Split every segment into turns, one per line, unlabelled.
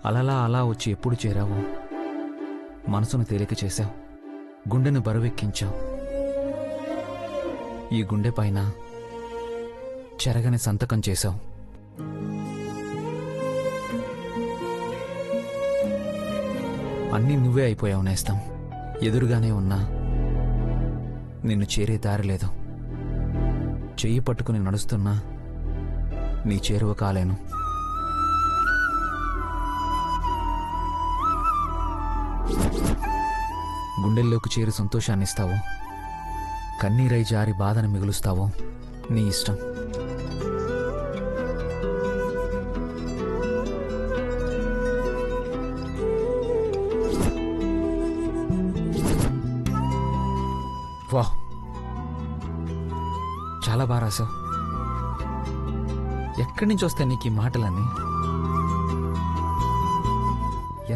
అలలా అలా వచ్చి ఎప్పుడు చేరావు? మనసును తేలిక చేశావు, గుండెను బరువెక్కించావు. ఈ గుండె పైన చెరగని సంతకం చేశావు. అన్నీ నువ్వే అయిపోయావు నేస్తం. ఎదురుగానే ఉన్నా నిన్ను చేరే దారి లేదు. చెయ్యి పట్టుకుని నడుస్తున్నా నీ చేరువ కాలేను. గుండెల్లోకి చేరి సంతోషాన్నిస్తావు, కన్నీరై జారి బాధను మిగులుస్తావు. నీ ఇష్టం. వా, చాలా బాగా రాసావు. ఎక్కడి నుంచి వస్తాయి నీకు ఈ మాటలన్నీ?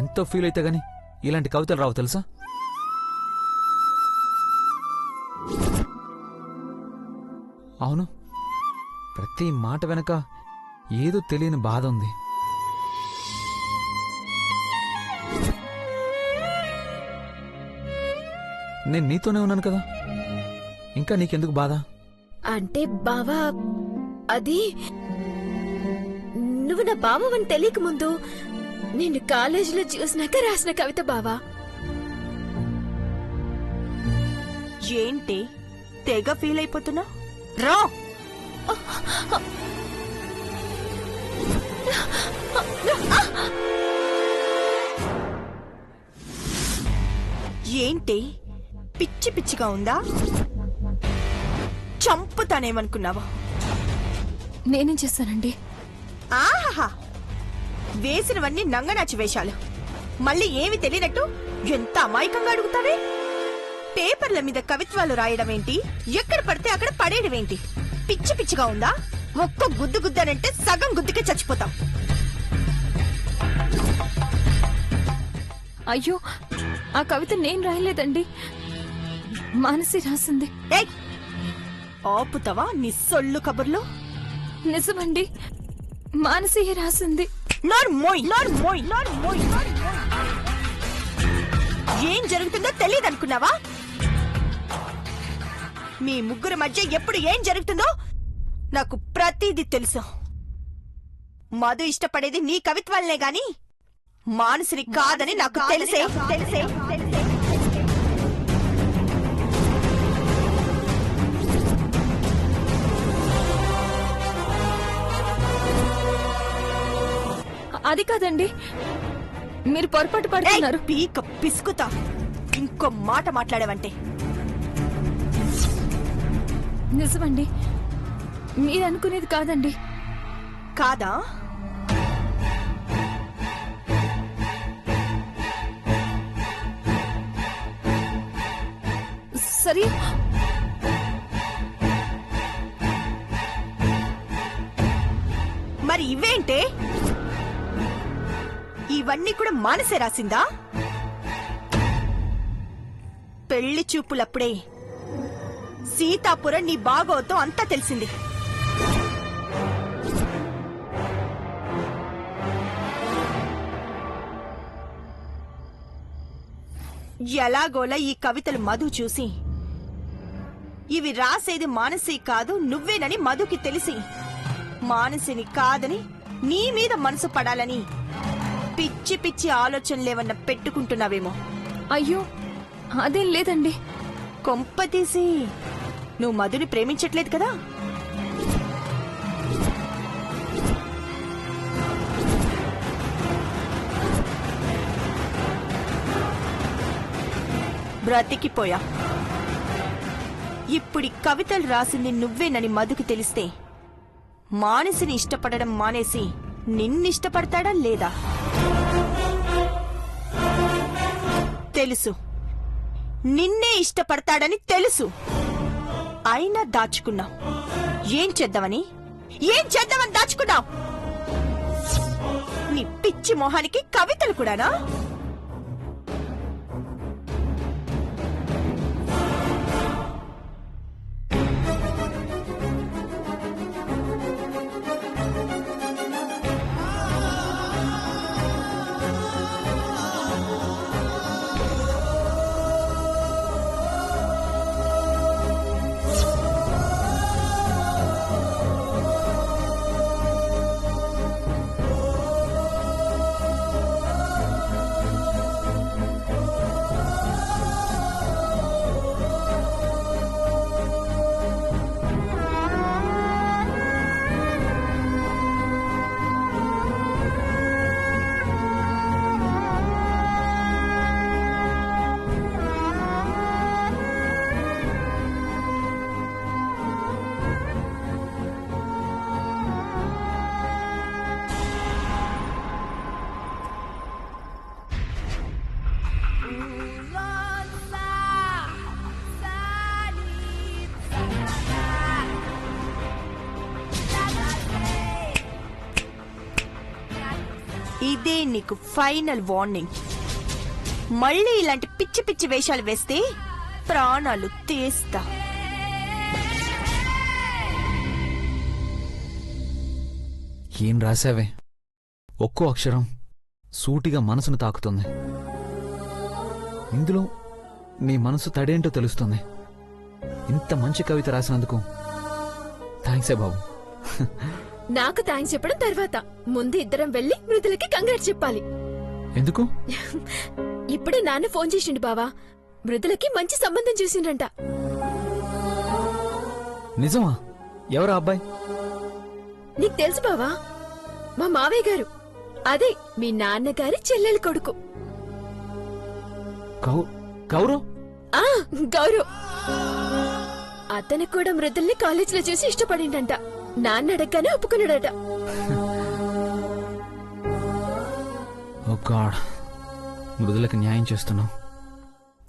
ఎంతో ఫీల్ అయితే గాని ఇలాంటి కవితలు రావు తెలుసా? అవును, ప్రతి మాట వెనక ఏదో తెలియని బాధ ఉంది. నేను నీతోనే ఉన్నాను కదా, ఇంకా నీకెందుకు బాధ?
అంటే బావా, అది నువ్వు నా బావని తెలియక ముందు నిన్ను కాలేజీలో చూసినాక రాసిన కవిత బావా.
ఏంటి తెగ ఫీల్ అయిపోతున్నా? రా, ఏంటి పిచ్చి పిచ్చిగా ఉందా? చంపుతానేమనుకున్నావా?
నేనేం చేస్తానండి?
ఆహా, వేసినవన్నీ నంగనాచి వేషాలు. మళ్ళీ ఏమి తెలియనట్టు ఎంత అమాయకంగా అడుగుతావే? పేపర్ల మీద కవిత్వాలు రాయడం ఏంటి, ఎక్కడ పడితే అక్కడ పడేయడం ఏంటి? పిచ్చి పిచ్చిగా ఉందా? ఒక్క గుద్దు గుద్దానంటే సగం గుద్దుకే చచ్చిపోతాం.
అయ్యో, ఆ కవిత నేను రాయలేదండి, మానసి రాసింది.
ఏయ్, ఆపుతావా నీ సొల్లు కబుర్లు?
నిజమండి, మానసి రాసింది.
ఏం జరుగుతుందో తెలియదనుకున్నావా? మీ ముగ్గురు మధ్య ఎప్పుడు ఏం జరుగుతుందో నాకు ప్రతిదీ తెలుసు. మధు ఇష్టపడేది నీ కవిత్వాలనే గాని మానసిని కాదని నాకు తెలిసే.
అది కాదండి, మీరు పొరపాటు పడుతున్నారు.
పీక పిసుకుతా ఇంకో మాట మాట్లాడేవంటే.
నిజమండి, మీరు అనుకునేది కాదండి.
కాదా?
సరే,
మరి ఇవేంటే? ఇవన్నీ కూడా మానసే రాసిందా? పెళ్లి చూపులప్పుడే సీతాపురం నీ బాగోతో అంతా తెలిసింది. ఎలాగోలా ఈ కవితలు మధు చూసి ఇవి రాసేది మానసి కాదు నువ్వేనని మధుకి తెలిసి మానసిని కాదని నీ మీద మనసు పడాలని పిచ్చి పిచ్చి ఆలోచనలేవన్నా పెట్టుకుంటున్నావేమో.
అయ్యో, అదేం లేదండి.
కొంపతీసి నువ్వు మధుని ప్రేమించట్లేదు కదా? బ్రతికిపోయా. ఇప్పుడు కవితలు రాసింది నువ్వేనని మధుకి తెలిస్తే మానసిని ఇష్టపడడం మానేసి నిన్నిష్టపడతాడా లేదా? తెలుసు, నిన్నే ఇష్టపడతాడని తెలుసు. అయినా దాచుకున్నావు. ఏం చేద్దామని దాచుకున్నావు? నీ పిచ్చి మొహానికి కవితలు కూడానా? ఇదే నీకు ఫైనల్ వార్నింగ్. మళ్ళీ ఇలాంటి పిచ్చి పిచ్చి వేషాలు వేస్తే ప్రాణాలు తీస్తా.
ఏం రాశావే? ఒక్కో అక్షరం సూటిగా మనసును తాకుతుంది. ఇందులో నీ మనసు తడేంటో తెలుస్తుంది. ఇంత మంచి కవిత రాసినందుకు థ్యాంక్సే బాబు.
నాకు థ్యాంక్స్ చెప్పడం తర్వాత, ముందు ఇద్దరం వెళ్లి మృదులకి కంగ్రాట్స్ చెప్పాలి.
ఎందుకు?
ఇప్పుడే నాన్న ఫోన్ చేసిండు బావా, మృదులకి మంచి సంబంధం చూసిండ్రంట.
నిజమా? ఎవరా అబ్బాయి?
నీకు తెలుసు బావా, మా మావయ్య గారు, అదే మీ నాన్నగారి చెల్లెలి కొడుకు.
గౌరవ్?
ఆ గౌరవ్. అతను కూడా మృదుల్ని కాలేజీలో చూసి ఇష్టపడిండంట. నాన్న అడగగానే ఒప్పుకున్నాడట.
ఓ గాడ్, మృదులకు న్యాయం చేస్తున్నావు.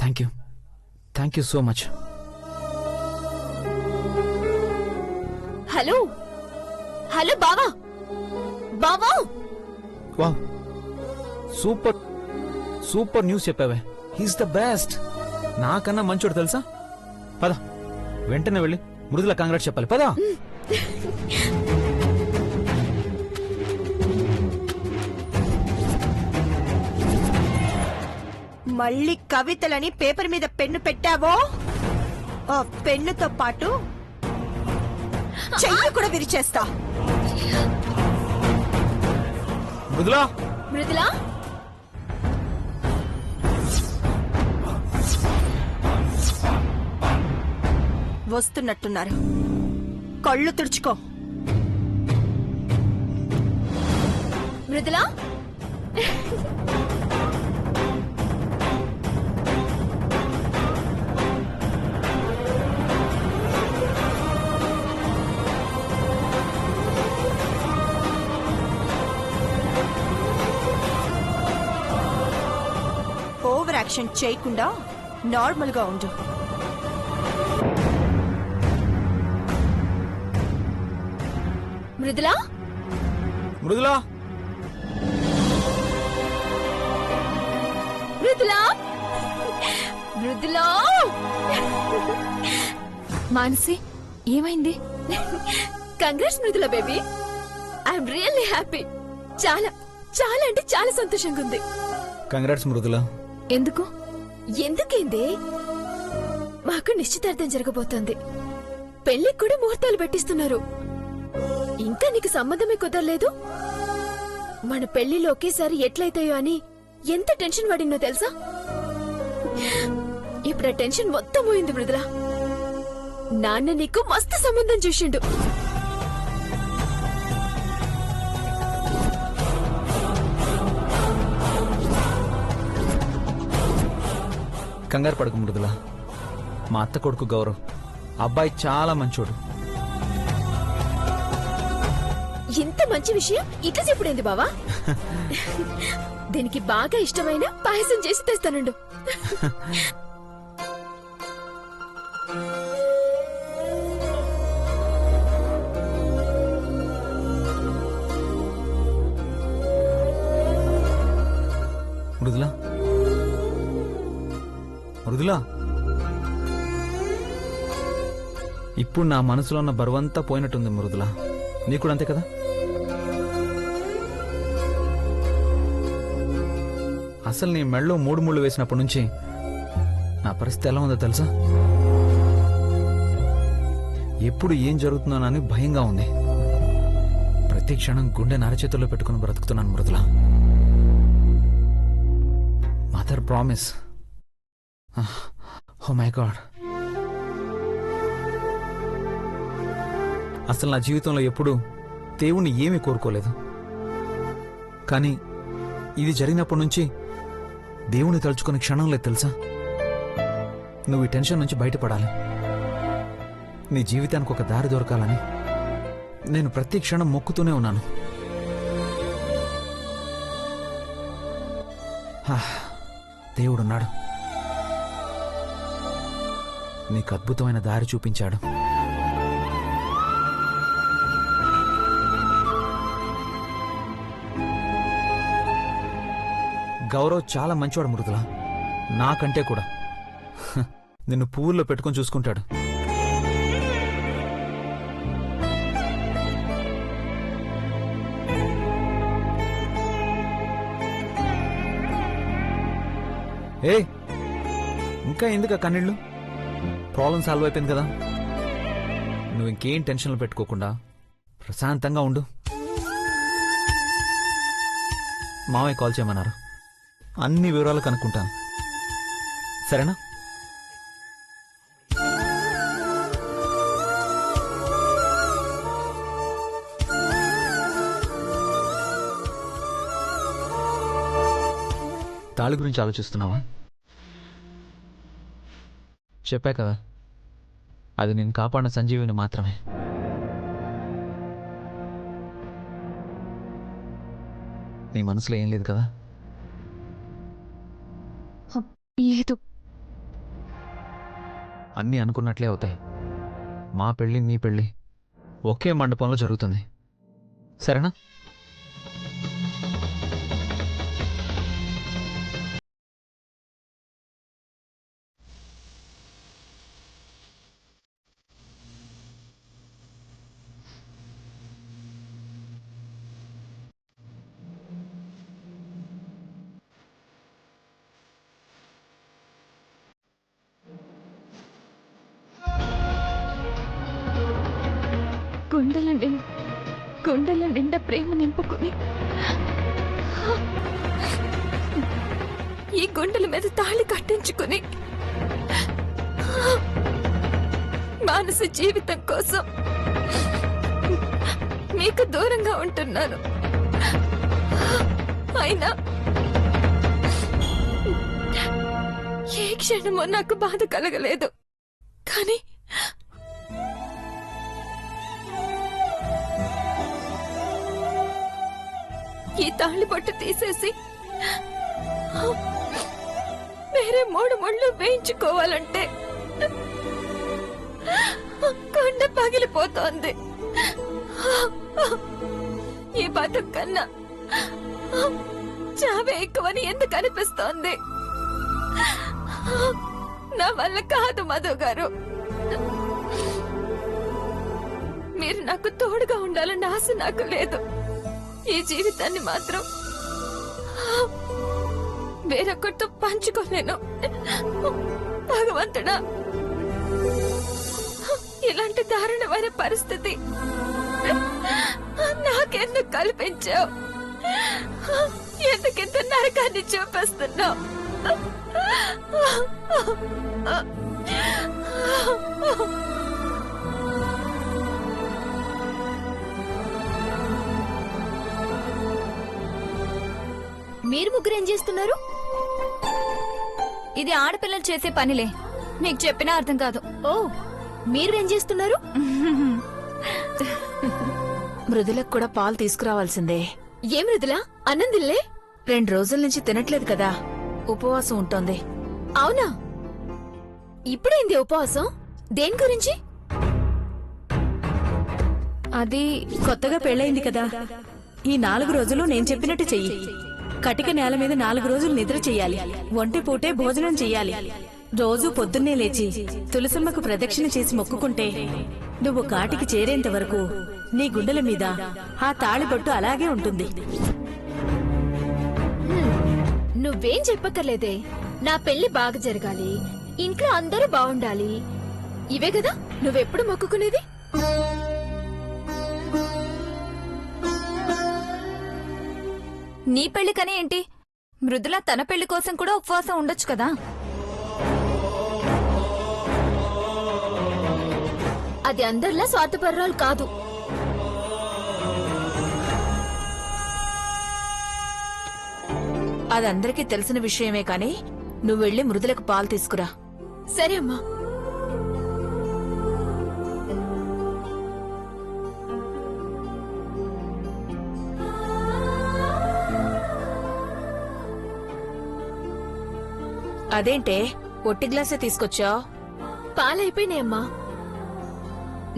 Thank you so much.
Hello hello బావా, బావా.
వావ్, సూపర్ న్యూస్ చెప్పావే. He's the best. నాకన్నా మంచోడు తెలుసా? పద, వెంటనే వెళ్ళి మృదుల కాంగ్రెస్ చెప్పాలి. పదా.
మళ్ళీ కవితలని పేపర్ మీద పెన్ను పెట్టావో ఆ పెన్నుతో పాటు చెయ్యి కూడా విరిచేస్తా.
మృదులా,
మృదులా,
వస్తున్నట్టున్నారు, కళ్ళు తుడుచుకో.
మృదులా.
ఓవర్ యాక్షన్ చేయకుండా నార్మల్ గా ఉండు.
మృదులా,
మృదులా,
మృదులా, మృదులా.
మానసి, ఏమైంది?
Congrats Mridula baby. I'm really happy. చాలా చాలా అంటే చాలా సంతోషంగా ఉంది.
కంగ్రాట్స్ మృదులా.
ఎందుకు?
ఎందుకేంది? మాకు నిశ్చితార్థం జరగబోతోంది. పెళ్లికి కూడా ముహూర్తాలు పెట్టిస్తున్నారు. ఇంకా నీకు సంబంధమే కుదరలేదు. మన పెళ్లిలో ఒకేసారి ఎట్లయితాయో అని ఎంత టెన్షన్ పడినో తెలుసా? ఇప్పుడు ఆ టెన్షన్ మొత్తం పోయింది మృదులా. నాన్న నీకు మస్తు సంబంధం చూసిండు.
కంగారు పడకు మృదులా. మా అత్త కొడుకు గౌరవ్, అబ్బాయి చాలా మంచోడు.
ఇంత మంచి విషయం ఇట్లా చెప్పుడేంది బావా? దీనికి బాగా ఇష్టమైన పాయసం చేసి తెస్తానుండు.
మృదులా, మృదులా, ఇప్పుడు నా మనసులో ఉన్న బరువంతా పోయినట్టుంది మృదులా. నీకు కూడా అంతే కదా? అసలు నీ మెళ్ళలో 3 ముళ్ళు వేసినప్పటి నుంచి నా పరిస్థితి ఎలా ఉందో తెలుసా? ఎప్పుడు ఏం జరుగుతుందోనని భయంగా ఉంది. ప్రతి క్షణం గుండె నరచేతుల్లో పెట్టుకుని బ్రతుకుతున్నాను మృదులా. Mother promise. Oh my god, అసలు నా జీవితంలో ఎప్పుడూ దేవుణ్ణి ఏమీ కోరుకోలేదు. కానీ ఇది జరిగినప్పటి నుంచి దేవుని తలుచుకునే క్షణం లేదు తెలుసా? నువ్వు ఈ టెన్షన్ నుంచి బయటపడాలి, నీ జీవితానికి ఒక దారి దొరకాలని నేను ప్రతి క్షణం మొక్కుతూనే ఉన్నాను. దేవుడున్నాడు, నీకు అద్భుతమైన దారి చూపించాడు. గౌరవ్ చాలా మంచివాడు మృదుల, నాకంటే కూడా. హ, నిన్ను పువ్వుల్లో పెట్టుకొని చూసుకుంటాడు. ఏ ఇంకా ఎందుకు ఆ కన్నీళ్ళు? ప్రాబ్లం సాల్వ్ అయిపోయింది కదా. నువ్వు ఇంకేం టెన్షన్లు పెట్టుకోకుండా ప్రశాంతంగా ఉండు. మామయ్య కాల్ చేయమన్నారు, అన్ని వివరాలు కనుక్కుంటాను. సరేనా? తాళి గురించి ఆలోచిస్తున్నావా? చెప్పా కదా, అది నేను కాపాడిన సంజీవిని మాత్రమే. నీ మనసులో ఏం లేదు కదా?
ఏదో
అన్నీ అనుకున్నట్లే అవుతాయి. మా పెళ్ళి నీ పెళ్ళి ఒకే మండపంలో జరుగుతుంది. సరేనా?
గుండెల నిండా ప్రేమ నింపుకుని ఈ గుండెల మీద తాళి కట్టించుకుని మానస జీవితం కోసం మీకు దూరంగా ఉంటున్నాను. అయినా ఏ క్షణమో నాకు బాధ కలగలేదు. కానీ ఈ తాళి బొట్టు తీసేసి వేరే 3 ముళ్ళు వేయించుకోవాలంటే కొండ పగిలిపోతోంది. ఈ బతుకు కన్నా చావే ఎక్కువని ఎందుకు అనిపిస్తోంది? నా వల్ల కాదు మధు గారు. మీరు నాకు తోడుగా ఉండాలన్న ఆశ నాకు లేదు. ఈ జీవితాన్ని మాత్రం వేరొకరితో పంచుకోలేను. భగవంతుడా, ఇలాంటి దారుణమైన పరిస్థితి నాకెందుకు కల్పించావు? ఎందుకింత నరకాన్ని చూపిస్తున్నావు?
మీరు ముగ్గురు ఏం చేస్తున్నారు?
ఇది ఆడపిల్లలు చేసే పనిలే, మీకు చెప్పినా అర్థం కాదు.
ఓ, మీరు ఏం చేస్తున్నారు?
మృదులకు కూడా పాలు తీసుకురావాల్సిందే.
ఏ మృదులా, అన్నం తినలే?
2 రోజుల నుంచి తినట్లేదు కదా, ఉపవాసం ఉంటోంది.
అవునా? ఇప్పుడైంది ఉపవాసం? దేని గురించి?
అది
కొత్తగా పెళ్ళయింది కదా, ఈ 4 రోజులు నేను చెప్పినట్టు చెయ్యి. కటిక నేల మీద 4 రోజులు నిద్ర చెయ్యాలి. ఒంటి పూటే భోజనం చెయ్యాలి. రోజు పొద్దున్నే లేచి తులసమ్మకు ప్రదక్షిణ చేసి మొక్కుకుంటే నువ్వు కాటికి చేరేంత వరకు నీ గుండెల మీద ఆ తాళిబొట్టు అలాగే ఉంటుంది.
నువ్వేం చెప్పక్కర్లేదే. నా పెళ్లి బాగా జరగాలి, ఇంట్లో అందరూ బాగుండాలి, ఇవే కదా నువ్వెప్పుడు మొక్కుకునేది.
నీ పెళ్లికనే ఏంటి, మృదుల తన పెళ్లి కోసం కూడా ఉపవాసం ఉండొచ్చు కదా.
అది అందరిలా స్వార్థపర్రాలు కాదు.
అదందరికీ తెలిసిన విషయమే కాని నువ్వు వెళ్ళి మృదులకు పాలు తీసుకురా.
సరే అమ్మా.
అదేంటే ఒట్టి గ్లాసే తీసుకొచ్చావు?
పాలైపోయినాయమ్మా.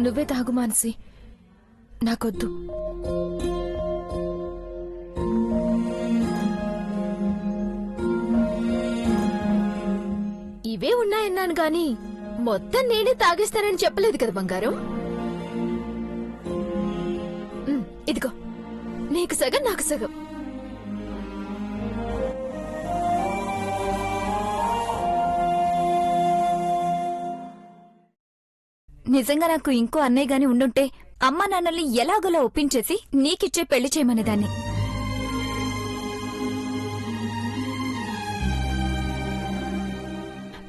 నువ్వే తాగు మానసి, నాకొద్దు.
ఇవే ఉన్నాయన్నాను గాని మొత్తం నేనే తాగేస్తానని చెప్పలేదు కదా బంగారం. ఇదిగో నీకు సగం నాకు సగం.
నిజంగా నాకు ఇంకో అన్నయ్య గాని ఉండుంటే అమ్మా నాన్నల్ని ఎలాగోలా ఒప్పించేసి నీకిచ్చే పెళ్లి చేయమనేదాన్ని.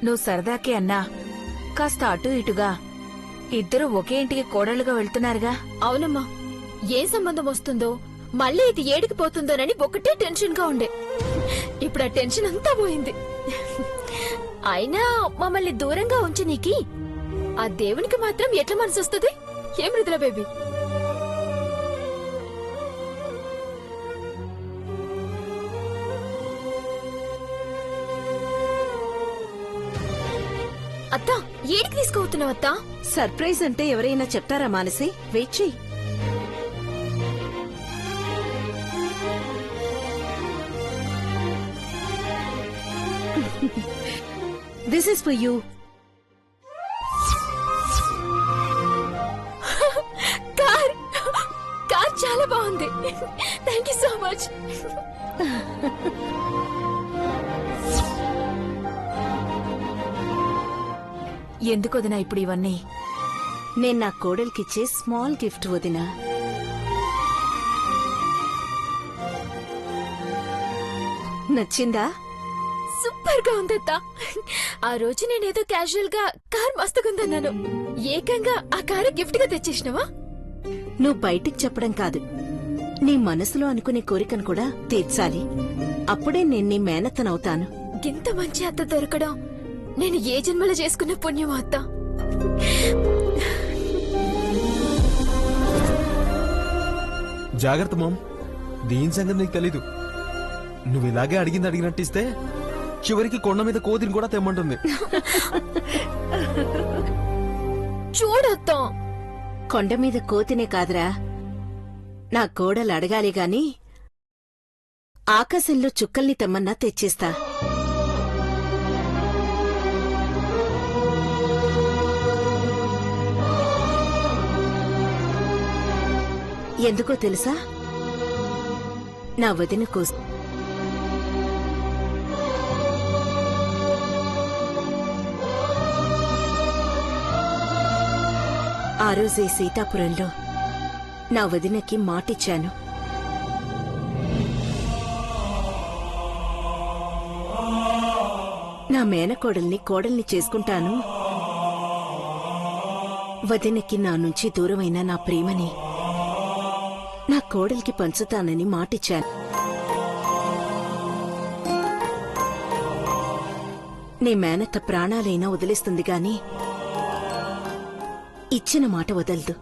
నువ్వు సరదాకే అన్నా కాస్త అటు ఇటుగా ఇద్దరు ఒకే ఇంటికి కోడళ్లుగా వెళ్తున్నారుగా.
అవునమ్మా, ఏ సంబంధం వస్తుందో మళ్ళీ ఇది ఏడికి పోతుందోనని ఒకటే టెన్షన్ గా ఉండే. ఇప్పుడు ఆ టెన్షన్ అంతా పోయింది. అయినా మమ్మల్ని దూరంగా ఉంచి నీకి ఆ దేవునికి మాత్రం ఎట్లా మనసు వస్తుంది? ఏం మృదుల బేబీ? అత్తా, ఏడికి తీసుకుపోతున్నావు అత్తా?
సర్ప్రైజ్ అంటే ఎవరైనా చెప్తారా మానసి? వెయిట్ చెయ్యి. This is for you.
Car car చాలా బాగుంది. Thank you so much.
ఎందుకు వదినా ఇప్పుడు ఇవన్నీ?
నేను నా కోడలికిచ్చే స్మాల్ గిఫ్ట్ వదినా. నచ్చిందా?
సూపర్ గా ఉందత్తా. ఆ రోజు నేనేదో క్యాజువల్ గా కార్ మస్తుకుందన్నాను, ఏకంగా ఆ కారు గిఫ్ట్ గా తెచ్చేసినవా?
నువ్వు బయటికి చెప్పడం కాదు, నీ మనసులో అనుకునే కోరికను కూడా తీర్చాలి. అప్పుడే నేను నీ మేనత్తనవుతాను.
గింత మంచి అత్త దొరకడం నేను ఏ జన్మలో చేసుకున్న పుణ్యం అత్త.
జాగ్రత్త మామ్, దీని సంగతి నీకు తెలీదు. నువ్వు ఇలాగే అడిగినట్టిస్తే చివరికి కొండ మీద కోతిని కూడా తెమ్మంటుంది.
చూడత్తా,
కొండ మీద కోతినే కాదురా, నా కోడలు అడగాలి గాని ఆకాశంలో చుక్కల్ని తెమ్మన్నా తెచ్చిస్తా. ఎందుకో తెలుసా? నా వదిన కోసం. ఆ రోజే సీతాపురంలో నా వదినకి మాటిచ్చాను. నా మేనకోడల్ని కోడల్ని చేసుకుంటాను, వదినకి నా నుంచి దూరమైన నా ప్రేమని నా కోడలికి పంచుతానని మాటిచ్చాను. నీ మేనత్త ప్రాణాలైనా వదిలేస్తుంది గాని ఇచ్చిన మాట వదలదు.